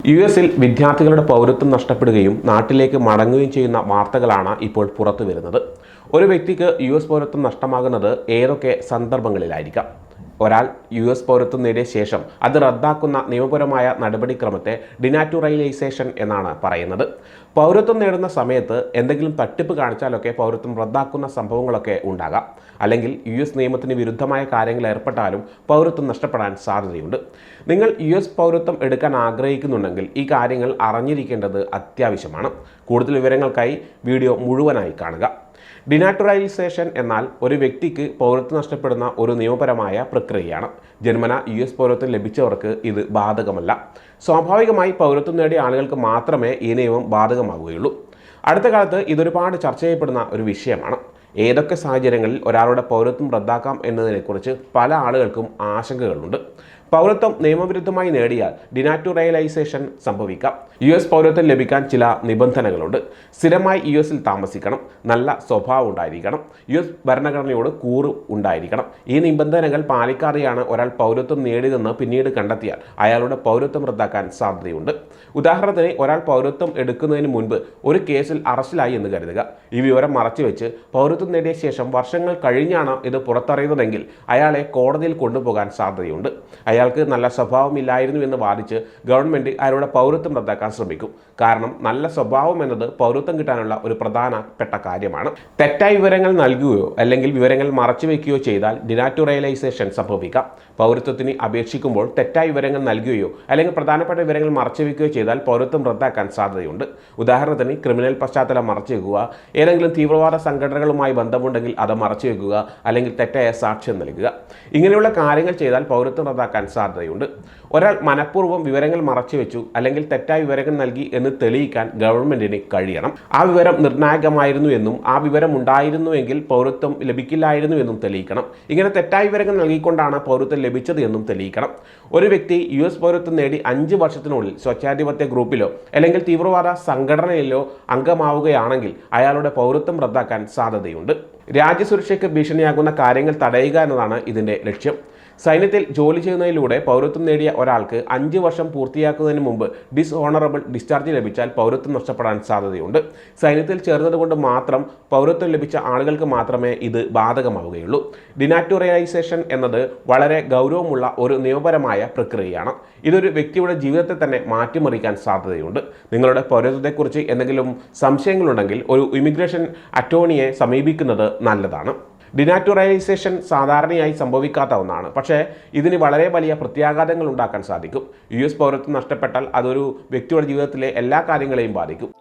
യുഎസിൽ വിദ്യാർത്ഥികളുടെ പൗരത്വം നഷ്ടപ്പെടുകയും നാട്ടിലേക്ക് മടങ്ങുകയും ചെയ്യുന്ന വാർത്തകളാണ് ഇപ്പോൾ പുറത്തു വരുന്നത്. ഒരു വ്യക്തിക്ക് യുഎസ് പൗരത്വം നഷ്ടമാകുന്നത് ഏതൊക്കെ സന്ദർഭങ്ങളിലായിരിക്കാം? ഒരാൾ യുഎസ് പൗരത്വം നേടിയ ശേഷം അത് റദ്ദാക്കുന്ന നിയമപരമായ നടപടിക്രമത്തെ ഡിനാറ്റുറലൈസേഷൻ എന്നാണ് പറയുന്നത്. പൗരത്വം നേടുന്ന സമയത്ത് എന്തെങ്കിലും തട്ടിപ്പ് കാണിച്ചാലൊക്കെ പൗരത്വം റദ്ദാക്കുന്ന സംഭവങ്ങളൊക്കെ ഉണ്ടാകാം. അല്ലെങ്കിൽ യുഎസ് നിയമത്തിന് വിരുദ്ധമായ കാര്യങ്ങൾ ഏർപ്പെട്ടാലും പൗരത്വം നഷ്ടപ്പെടാൻ സാധ്യതയുണ്ട്. നിങ്ങൾ യുഎസ് പൗരത്വം എടുക്കാൻ ആഗ്രഹിക്കുന്നുണ്ടെങ്കിൽ ഈ കാര്യങ്ങൾ അറിഞ്ഞിരിക്കേണ്ടത് അത്യാവശ്യമാണ്. കൂടുതൽ വിവരങ്ങൾക്കായി വീഡിയോ മുഴുവനായി കാണുക. ഡിനാറ്റുറലൈസേഷൻ എന്നാൽ ഒരു വ്യക്തിക്ക് പൗരത്വം നഷ്ടപ്പെടുന്ന ഒരു നിയമപരമായ പ്രക്രിയയാണ്. ജന്മന യുഎസ് പൗരത്വം ലഭിച്ചവർക്ക് ഇത് ബാധകമല്ല. സ്വാഭാവികമായി പൗരത്വം നേടിയ ആളുകൾക്ക് മാത്രമേ ഈ നിയമം ബാധകമാവുകയുള്ളൂ. അടുത്ത കാലത്ത് ഇതൊരുപാട് ചർച്ച ചെയ്യപ്പെടുന്ന ഒരു വിഷയമാണ്. ഏതൊക്കെ സാഹചര്യങ്ങളിൽ ഒരാളുടെ പൗരത്വം റദ്ദാക്കാം എന്നതിനെക്കുറിച്ച് പല ആളുകൾക്കും ആശങ്കകളുണ്ട്. പൗരത്വം നിയമവിരുദ്ധമായി നേടിയാൽ ഡിനാറ്റുറലൈസേഷൻ സംഭവിക്കാം. യുഎസ് പൗരത്വം ലഭിക്കാൻ ചില നിബന്ധനകളുണ്ട്. സ്ഥിരമായി യുഎസിൽ താമസിക്കണം, നല്ല സ്വഭാവം ഉണ്ടായിരിക്കണം, യുഎസ് ഭരണഘടനയോട് കൂറ് ഉണ്ടായിരിക്കണം. ഈ നിബന്ധനകൾ പാലിക്കാതെയാണ് ഒരാൾ പൗരത്വം നേടിയതെന്ന് പിന്നീട് കണ്ടെത്തിയാൽ അയാളുടെ പൗരത്വം റദ്ദാക്കാൻ സാധ്യതയുണ്ട്. ഉദാഹരണത്തിന്, ഒരാൾ പൗരത്വം എടുക്കുന്നതിന് മുൻപ് ഒരു കേസിൽ അറസ്റ്റിലായി എന്ന് കരുതുക. ഈ വിവരം മറച്ചുവെച്ച് പൗരത്വം നേടിയ ശേഷം വർഷങ്ങൾ കഴിഞ്ഞാണ് ഇത് പുറത്തറിയുന്നതെങ്കിൽ അയാളെ കോടതിയിൽ കൊണ്ടുപോകാൻ സാധ്യതയുണ്ട്. അയാൾക്ക് നല്ല സ്വഭാവമില്ലായിരുന്നു എന്ന് വാദിച്ച് ഗവൺമെൻറ് അയാളുടെ പൗരത്വം റദ്ദാക്കാൻ ശ്രമിക്കും. കാരണം നല്ല സ്വഭാവം എന്നത് പൗരത്വം കിട്ടാനുള്ള ഒരു പ്രധാനപ്പെട്ട കാര്യമാണ്. തെറ്റായ വിവരങ്ങൾ നൽകുകയോ അല്ലെങ്കിൽ വിവരങ്ങൾ മറച്ചുവെക്കുകയോ ചെയ്താൽ ഡിനാറ്റുറലൈസേഷൻ സംഭവിക്കാം. പൗരത്വത്തിന് അപേക്ഷിക്കുമ്പോൾ തെറ്റായ വിവരങ്ങൾ നൽകുകയോ അല്ലെങ്കിൽ പ്രധാനപ്പെട്ട വിവരങ്ങൾ മറച്ചുവെക്കുകയോ ചെയ്താൽ പൗരത്വം റദ്ദാക്കാൻ സാധ്യതയുണ്ട്. ഉദാഹരണത്തിന്, ക്രിമിനൽ പശ്ചാത്തലം മറച്ചുവെക്കുക, ഏതെങ്കിലും തീവ്രവാദ സംഘടനകളുമായി ബന്ധമുണ്ടെങ്കിൽ അത് മറച്ചുവെക്കുക, അല്ലെങ്കിൽ തെറ്റായ സാക്ഷ്യം നൽകുക. ഇങ്ങനെയുള്ള കാര്യങ്ങൾ ചെയ്താൽ പൗരത്വം റദ്ദാക്കാൻ സാധ്യതയുണ്ട്. ഒരാൾ മനഃപൂർവ്വം വിവരങ്ങൾ മറച്ചുവെച്ചു അല്ലെങ്കിൽ തെറ്റായ വിവരങ്ങൾ നൽകി എന്ന് തെളിയിക്കാൻ ഗവൺമെന്റിന് കഴിയണം. ആ വിവരം നിർണായകമായിരുന്നു എന്നും ആ വിവരം ഉണ്ടായിരുന്നുവെങ്കിൽ പൗരത്വം ലഭിക്കില്ലായിരുന്നു എന്നും തെളിയിക്കണം. ഇങ്ങനെ തെറ്റായ വിവരങ്ങൾ നൽകിക്കൊണ്ടാണ് പൗരത്വം ലഭിച്ചത് എന്നും തെളിയിക്കണം. ഒരു വ്യക്തി യുഎസ് പൗരത്വം നേടി 5 വർഷത്തിനുള്ളിൽ സ്വച്ഛാധിപത്യ ഗ്രൂപ്പിലോ അല്ലെങ്കിൽ തീവ്രവാദ സംഘടനയിലോ അംഗമാവുകയാണെങ്കിൽ അയാളുടെ പൗരത്വം റദ്ദാക്കാൻ സാധ്യതയുണ്ട്. രാജ്യസുരക്ഷയ്ക്ക് ഭീഷണിയാകുന്ന കാര്യങ്ങൾ തടയുക എന്നതാണ് ഇതിൻ്റെ ലക്ഷ്യം. സൈന്യത്തിൽ ജോലി ചെയ്യുന്നതിലൂടെ പൗരത്വം നേടിയ ഒരാൾക്ക് 5 വർഷം പൂർത്തിയാക്കുന്നതിന് മുമ്പ് ഡിസ്ഓണറബിൾ ഡിസ്ചാർജ് ലഭിച്ചാൽ പൗരത്വം നഷ്ടപ്പെടാൻ സാധ്യതയുണ്ട്. സൈന്യത്തിൽ ചേർന്നതുകൊണ്ട് മാത്രം പൗരത്വം ലഭിച്ച ആളുകൾക്ക് മാത്രമേ ഇത് ബാധകമാവുകയുള്ളൂ. ഡിനാറ്റുറലൈസേഷൻ എന്നത് വളരെ ഗൗരവമുള്ള ഒരു നിയമപരമായ പ്രക്രിയയാണ്. ഇതൊരു വ്യക്തിയുടെ ജീവിതത്തെ തന്നെ മാറ്റിമറിക്കാൻ സാധ്യതയുണ്ട്. നിങ്ങളുടെ പൗരത്വത്തെക്കുറിച്ച് എന്തെങ്കിലും സംശയങ്ങളുണ്ടെങ്കിൽ ഒരു ഇമിഗ്രേഷൻ അറ്റോർണിയെ സമീപിക്കുന്നത് നല്ലതാണ്. ഡിനാറ്റുറലൈസേഷൻ സാധാരണയായി സംഭവിക്കാത്ത ഒന്നാണ്, പക്ഷേ ഇതിന് വളരെ വലിയ പ്രത്യാഘാതങ്ങൾ ഉണ്ടാക്കാൻ സാധിക്കും. യുഎസ് പൗരത്വം നഷ്ടപ്പെട്ടാൽ അതൊരു വ്യക്തിയുടെ ജീവിതത്തിലെ എല്ലാ കാര്യങ്ങളെയും ബാധിക്കും.